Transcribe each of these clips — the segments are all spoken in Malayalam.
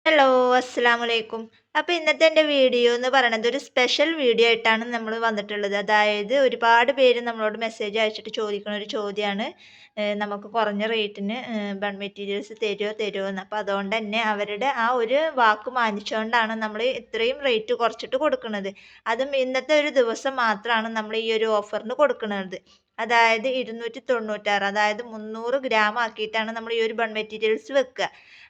ഹലോ, അസ്സലാമലൈക്കും. അപ്പോൾ ഇന്നത്തെ എൻ്റെ വീഡിയോ എന്ന് പറയുന്നത് ഒരു സ്പെഷ്യൽ വീഡിയോ ആയിട്ടാണ് നമ്മൾ വന്നിട്ടുള്ളത്. അതായത് ഒരുപാട് പേര് നമ്മളോട് മെസ്സേജ് അയച്ചിട്ട് ചോദിക്കുന്ന ഒരു ചോദ്യമാണ്, നമുക്ക് കുറഞ്ഞ റേറ്റിന് ബൺ മെറ്റീരിയൽസ് തരുമോ എന്ന്. അപ്പോൾ അതുകൊണ്ട് തന്നെ അവരുടെ ആ ഒരു വാക്ക് മാനിച്ചുകൊണ്ടാണ് നമ്മൾ ഇത്രയും റേറ്റ് കുറച്ചിട്ട് കൊടുക്കുന്നത്. അതും ഇന്നത്തെ ഒരു ദിവസം മാത്രമാണ് നമ്മൾ ഈ ഒരു ഓഫറിന് കൊടുക്കുന്നത്. അതായത് 296, അതായത് 300 ഗ്രാം ആക്കിയിട്ടാണ് നമ്മൾ ഈ ഒരു ബൺ മെറ്റീരിയൽസ് വെക്കുക.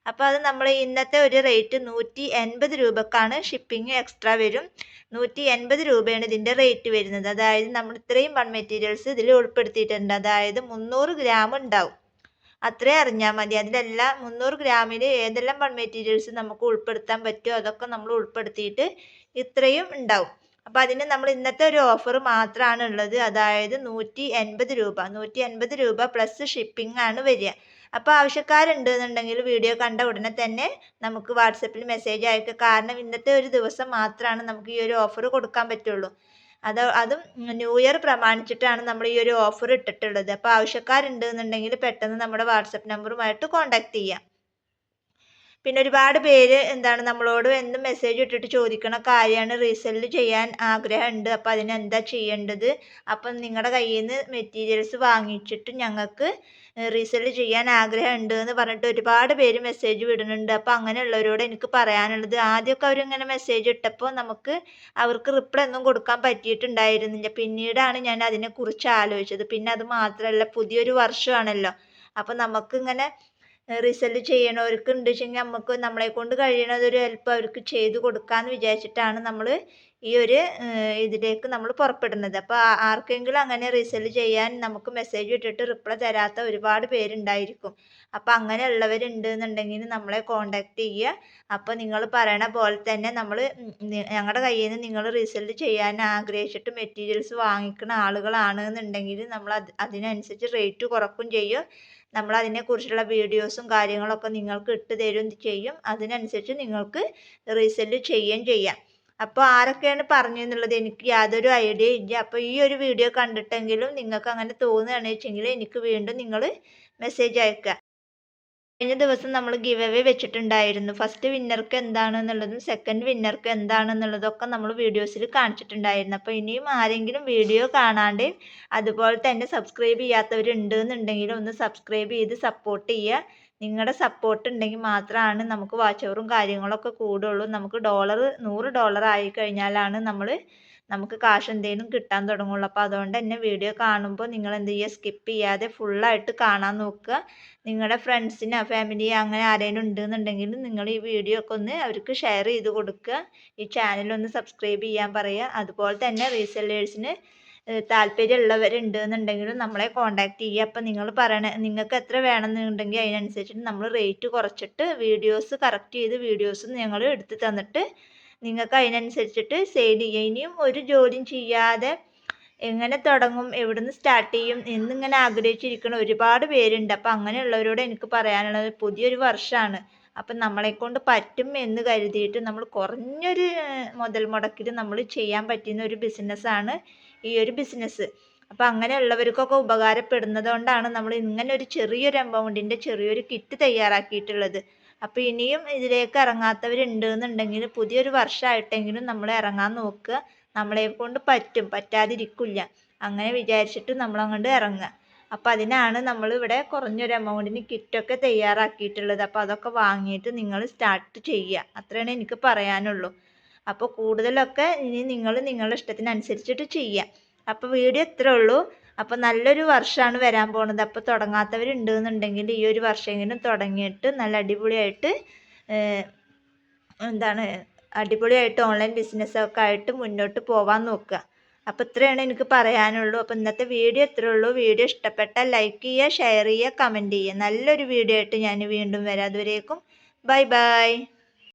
അപ്പോൾ അത് നമ്മൾ ഇന്നത്തെ ഒരു റേറ്റ് 180 രൂപക്കാണ്. ഷിപ്പിംഗ് എക്സ്ട്രാ വരും. 180 രൂപയാണ് ഇതിൻ്റെ റേറ്റ് വരുന്നത്. അതായത് നമ്മൾ ഇത്രയും ബൺ മെറ്റീരിയൽസ് ഇതിൽ ഉൾപ്പെടുത്തിയിട്ടുണ്ട്. അതായത് 300 ഗ്രാം ഉണ്ടാവും. അത്രയും അറിഞ്ഞാൽ മതി. അതിലെല്ലാം 300 ഗ്രാമിൽ ഏതെല്ലാം ബൺ മെറ്റീരിയൽസ് നമുക്ക് ഉൾപ്പെടുത്താൻ പറ്റുമോ അതൊക്കെ നമ്മൾ ഉൾപ്പെടുത്തിയിട്ട് ഇത്രയും ഉണ്ടാവും. അപ്പോൾ അതിന് നമ്മൾ ഇന്നത്തെ ഒരു ഓഫർ മാത്രമാണ് ഉള്ളത്. അതായത് 180 രൂപ. 180 രൂപ പ്ലസ് ഷിപ്പിംഗ് ആണ് വരിക. അപ്പോൾ ആവശ്യക്കാരുണ്ട് എന്നുണ്ടെങ്കിൽ വീഡിയോ കണ്ട ഉടനെ തന്നെ നമുക്ക് വാട്സപ്പിൽ മെസ്സേജ് അയക്കുക. കാരണം ഇന്നത്തെ ഒരു ദിവസം മാത്രമാണ് നമുക്ക് ഈ ഒരു ഓഫർ കൊടുക്കാൻ പറ്റുള്ളൂ. അതും ന്യൂ ഇയർ പ്രമാണിച്ചിട്ടാണ് നമ്മൾ ഈ ഒരു ഓഫർ ഇട്ടിട്ടുള്ളത്. അപ്പോൾ ആവശ്യക്കാരുണ്ട് എന്നുണ്ടെങ്കിൽ പെട്ടെന്ന് നമ്മുടെ വാട്സപ്പ് നമ്പറുമായിട്ട് കോൺടാക്ട് ചെയ്യാം. പിന്നെ ഒരുപാട് പേര് നമ്മളോട് എന്നും മെസ്സേജ് ഇട്ടിട്ട് ചോദിക്കണ കാര്യമാണ്, റീസെല്ല് ചെയ്യാൻ ആഗ്രഹമുണ്ട്. അപ്പോൾ അതിനെന്താ ചെയ്യേണ്ടത്? അപ്പം നിങ്ങളുടെ കയ്യിൽ നിന്ന് മെറ്റീരിയൽസ് വാങ്ങിച്ചിട്ട് ഞങ്ങൾക്ക് റീസെല്ല് ചെയ്യാൻ ആഗ്രഹമുണ്ട് എന്ന് പറഞ്ഞിട്ട് ഒരുപാട് പേര് മെസ്സേജ് വിടുന്നുണ്ട്. അപ്പോൾ അങ്ങനെയുള്ളവരോട് എനിക്ക് പറയാനുള്ളത്, ആദ്യമൊക്കെ അവരിങ്ങനെ മെസ്സേജ് ഇട്ടപ്പോൾ അവർക്ക് റിപ്ലൈ ഒന്നും കൊടുക്കാൻ പറ്റിയിട്ടുണ്ടായിരുന്നില്ല. പിന്നീടാണ് ഞാൻ അതിനെക്കുറിച്ച് ആലോചിച്ചത്. പിന്നെ അത് മാത്രമല്ല, പുതിയൊരു വർഷമാണല്ലോ. അപ്പോൾ നമുക്കിങ്ങനെ റിസെല്ല് ചെയ്യണവർക്ക് ഉണ്ടെച്ചെങ്കിൽ നമുക്ക് നമ്മളെക്കൊണ്ട് കഴിയണത് ഒരു ഹെൽപ്പ് അവർക്ക് ചെയ്ത് കൊടുക്കാമെന്ന് വിചാരിച്ചിട്ടാണ് നമ്മൾ ഈ ഒരു ഇതിലേക്ക് നമ്മൾ പുറപ്പെടുന്നത്. അപ്പോൾ ആർക്കെങ്കിലും അങ്ങനെ റീസെല്ല് ചെയ്യാൻ നമുക്ക് മെസ്സേജ് ഇട്ടിട്ട് റിപ്ലൈ തരാത്ത ഒരുപാട് പേരുണ്ടായിരിക്കും. അപ്പോൾ അങ്ങനെയുള്ളവരുണ്ട് എന്നുണ്ടെങ്കിൽ നമ്മളെ കോൺടാക്ട് ചെയ്യുക. അപ്പോൾ നിങ്ങൾ പറയണ പോലെ തന്നെ നമ്മൾ ഞങ്ങളുടെ കയ്യിൽ നിന്ന് നിങ്ങൾ റീസെല്ല് ചെയ്യാൻ ആഗ്രഹിച്ചിട്ട് മെറ്റീരിയൽസ് വാങ്ങിക്കുന്ന ആളുകളാണ് എന്നുണ്ടെങ്കിൽ നമ്മൾ അതിനനുസരിച്ച് റേറ്റ് കുറക്കും ചെയ്യും. നമ്മൾ അതിനെക്കുറിച്ചുള്ള വീഡിയോസും കാര്യങ്ങളൊക്കെ നിങ്ങൾക്ക് ഇട്ട് തരും ചെയ്യും. അതിനനുസരിച്ച് നിങ്ങൾക്ക് റീസെല്ല് ചെയ്യുകയും ചെയ്യാം. അപ്പോൾ ആരൊക്കെയാണ് പറഞ്ഞതെന്നുള്ളത് എനിക്ക് യാതൊരു ഐഡിയ ഇല്ല. അപ്പോൾ ഈ ഒരു വീഡിയോ കണ്ടിട്ടെങ്കിലും നിങ്ങൾക്ക് അങ്ങനെ തോന്നുകയാണെന്ന് വെച്ചെങ്കിൽ എനിക്ക് വീണ്ടും നിങ്ങൾ മെസ്സേജ് അയക്കുക. കഴിഞ്ഞ ദിവസം നമ്മൾ ഗിവ് അവേ വെച്ചിട്ടുണ്ടായിരുന്നു. ഫസ്റ്റ് വിന്നർക്ക് എന്താണെന്നുള്ളതും സെക്കൻഡ് വിന്നർക്ക് എന്താണെന്നുള്ളതൊക്കെ നമ്മൾ വീഡിയോസിൽ കാണിച്ചിട്ടുണ്ടായിരുന്നു. അപ്പോൾ ഇനിയും ആരെങ്കിലും വീഡിയോ കാണാണ്ട് അതുപോലെ തന്നെ സബ്സ്ക്രൈബ് ചെയ്യാത്തവരുണ്ട് എന്നുണ്ടെങ്കിൽ ഒന്ന് സബ്സ്ക്രൈബ് ചെയ്ത് സപ്പോർട്ട് ചെയ്യുക. നിങ്ങളുടെ സപ്പോർട്ട് ഉണ്ടെങ്കിൽ മാത്രമാണ് നമുക്ക് വാച്ച് അവറും കാര്യങ്ങളൊക്കെ കൂടുള്ളൂ. നമുക്ക് $100 ആയി കഴിഞ്ഞാലാണ് നമുക്ക് കാശ് എന്തെങ്കിലും കിട്ടാൻ തുടങ്ങുള്ളൂ. അപ്പോൾ അതുകൊണ്ട് തന്നെ വീഡിയോ കാണുമ്പോൾ നിങ്ങൾ എന്ത് ചെയ്യുക, സ്കിപ്പ് ചെയ്യാതെ ഫുള്ളായിട്ട് കാണാൻ നോക്കുക. നിങ്ങളുടെ ഫ്രണ്ട്സിനോ ഫാമിലിയോ അങ്ങനെ ആരെങ്കിലും ഉണ്ടെന്നുണ്ടെങ്കിൽ നിങ്ങൾ ഈ വീഡിയോ ഒക്കെ ഒന്ന് അവർക്ക് ഷെയർ ചെയ്ത് കൊടുക്കുക. ഈ ചാനലൊന്ന് സബ്സ്ക്രൈബ് ചെയ്യാൻ പറയുക. അതുപോലെ തന്നെ റീസെല്ലേഴ്സിന് താല്പര്യമുള്ളവരുണ്ട് എന്നുണ്ടെങ്കിലും നമ്മളെ കോൺടാക്ട് ചെയ്യുക. അപ്പം നിങ്ങൾക്ക് എത്ര വേണമെന്നുണ്ടെങ്കിൽ അതിനനുസരിച്ചിട്ട് നമ്മൾ റേറ്റ് കുറച്ചിട്ട് വീഡിയോസ് കറക്റ്റ് ചെയ്ത് വീഡിയോസ് ഞങ്ങൾ എടുത്ത് തന്നിട്ട് നിങ്ങൾക്ക് അതിനനുസരിച്ചിട്ട് സെയിൽ ചെയ്യുക. ഇനിയും ഒരു ജോലിയും ചെയ്യാതെ എങ്ങനെ തുടങ്ങും, എവിടുന്ന് സ്റ്റാർട്ട് ചെയ്യും എന്നിങ്ങനെ ആഗ്രഹിച്ചിരിക്കുന്ന ഒരുപാട് പേരുണ്ട്. അപ്പം അങ്ങനെയുള്ളവരോട് എനിക്ക് പറയാനുള്ളത്, പുതിയൊരു വർഷമാണ്. അപ്പം നമ്മളെക്കൊണ്ട് പറ്റും എന്ന് കരുതിയിട്ട് നമ്മൾ കുറഞ്ഞൊരു മുതൽ മുടക്കിൽ നമ്മൾ ചെയ്യാൻ പറ്റുന്ന ഒരു ബിസിനസ്സാണ് ഈ ഒരു ബിസിനസ്. അപ്പം അങ്ങനെയുള്ളവർക്കൊക്കെ ഉപകാരപ്പെടുന്നത് കൊണ്ടാണ് നമ്മൾ ഇങ്ങനെ ഒരു ചെറിയൊരു എമൗണ്ടിൻ്റെ ചെറിയൊരു കിറ്റ് തയ്യാറാക്കിയിട്ടുള്ളത്. അപ്പോൾ ഇനിയും ഇതിലേക്ക് ഇറങ്ങാത്തവരുണ്ട് എന്നുണ്ടെങ്കിൽ പുതിയൊരു വർഷമായിട്ടെങ്കിലും നമ്മൾ ഇറങ്ങാൻ നോക്കുക. നമ്മളെക്കൊണ്ട് പറ്റും, പറ്റാതിരിക്കില്ല. അങ്ങനെ വിചാരിച്ചിട്ട് നമ്മളങ്ങോട്ട് ഇറങ്ങുക. അപ്പോൾ അതിനാണ് നമ്മളിവിടെ കുറഞ്ഞൊരു എമൗണ്ടിന് കിറ്റൊക്കെ തയ്യാറാക്കിയിട്ടുള്ളത്. അപ്പോൾ അതൊക്കെ വാങ്ങിയിട്ട് നിങ്ങൾ സ്റ്റാർട്ട് ചെയ്യുക. അത്രയാണ് എനിക്ക് പറയാനുള്ളൂ. അപ്പോൾ കൂടുതലൊക്കെ ഇനി നിങ്ങളുടെ ഇഷ്ടത്തിനനുസരിച്ചിട്ട് ചെയ്യുക. അപ്പോൾ വീഡിയോ ഇത്രേ ഉള്ളൂ. അപ്പോൾ നല്ലൊരു വർഷമാണ് വരാൻ പോണത്. അപ്പോൾ തുടങ്ങാത്തവരുണ്ട് എന്നുണ്ടെങ്കിൽ ഈ ഒരു വർഷമെങ്കിലും തുടങ്ങിയിട്ട് നല്ല അടിപൊളിയായിട്ട് അടിപൊളിയായിട്ട് ഓൺലൈൻ ബിസിനസ്സൊക്കെ ആയിട്ട് മുന്നോട്ട് പോകാൻ നോക്കുക. അപ്പോൾ ഇത്രയാണ് എനിക്ക് പറയാനുള്ളൂ. അപ്പോൾ ഇന്നത്തെ വീഡിയോ ഇത്രയേ ഉള്ളൂ. വീഡിയോ ഇഷ്ടപ്പെട്ടാൽ ലൈക്ക് ചെയ്യുക, ഷെയർ ചെയ്യുക, കമൻറ്റ് ചെയ്യുക. നല്ലൊരു വീഡിയോ ആയിട്ട് ഞാൻ വീണ്ടും വരാം. അതുവരേക്കും ബൈ ബൈ.